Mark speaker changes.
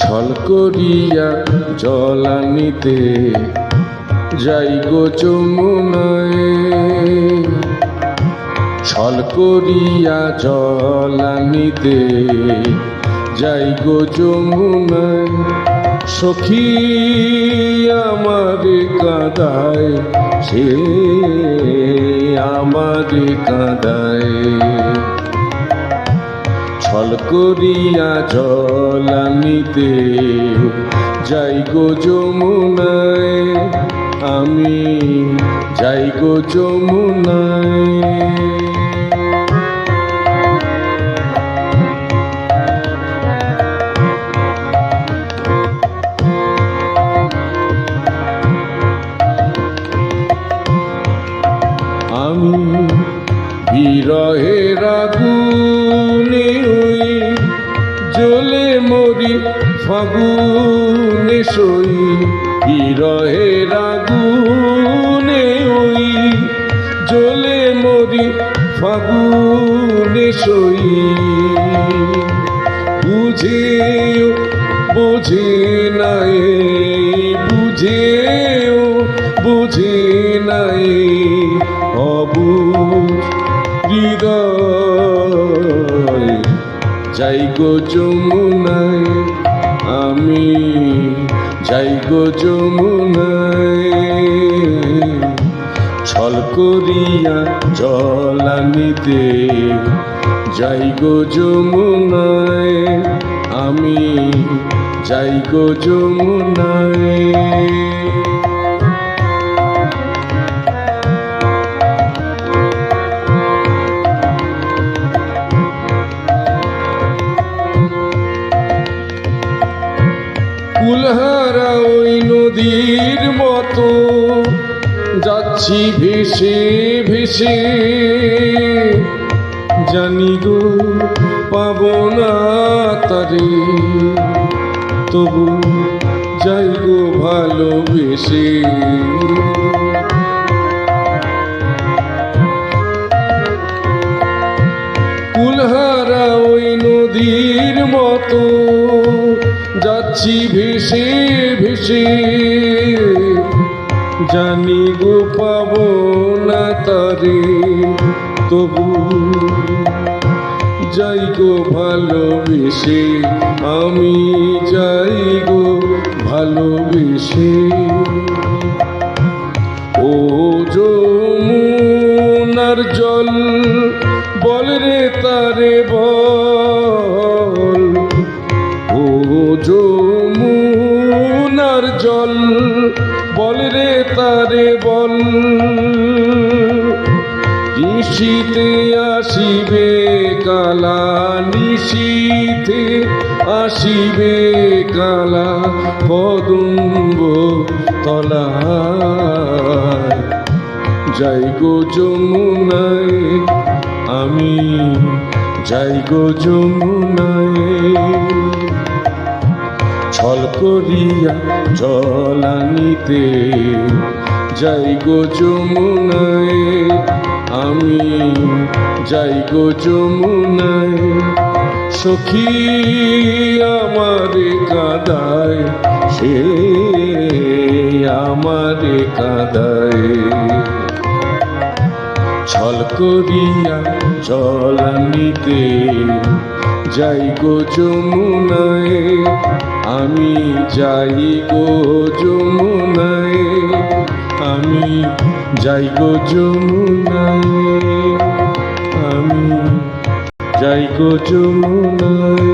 Speaker 1: ছল করিয়া জল আনিতে যাই গো যমুনায়, ছল করিয়া জল আনিতে যাই গো যমুনায়। সখী আমারে কাঁদায়, সে আমারে কাঁদায়। ছল করিয়া জল আনিতে যাই গো যমুনায়, আমি যাই গো যমুনায়। আমি বিরহের আগুনে জ্বলে মরি ফাগুনে সই, বিরহের আগুনে জ্বলে মরি ফাগুনে সই। বুঝেও বোঝে নাই, বুঝেও বোঝে নাই অবুঝ হৃদয়। যাই গো যমুনায়, আমি যাই গো যমুনায়। ছল করিয়া জল আনিতে যাই গো যমুনায়, আমি যাই গো যমুনায়। কুলহারা ওই নদীর মতো যাচ্ছি ভেসে ভেসে, জানি গো পাব না তারে, তবু যাই গো ভালোবেসে। কুলহারা ওই নদীর মতো যাচ্ছি ভেসে ভেসে, জানি গো পাব না তারে, তবু যাই গো ভালোবেসে, আমি যাই গো ভালোবেসে। ও যমুনার জল বল রে তারে বল, ও যমুনার জল বল রে তারে বল। নিশীথে আসিবে কালা, নিশীথে আসিবে কালা কদম্ব তলায়। যাই গো যমুনায়, আমি যাই গো যমুনায়। ছল করিয়া জল আনিতে যাই গো যমুনায়, আমি যাই গো যমুনায়। সখী আমারে কাঁদায়, সে আমারে কাঁদায়। ছল করিয়া জল আনিতে যাই গো যমুনায়, আমি যাই গো যমুনায়, আমি যাই গো যমুনায়, আমি যাই গো যমুনায়।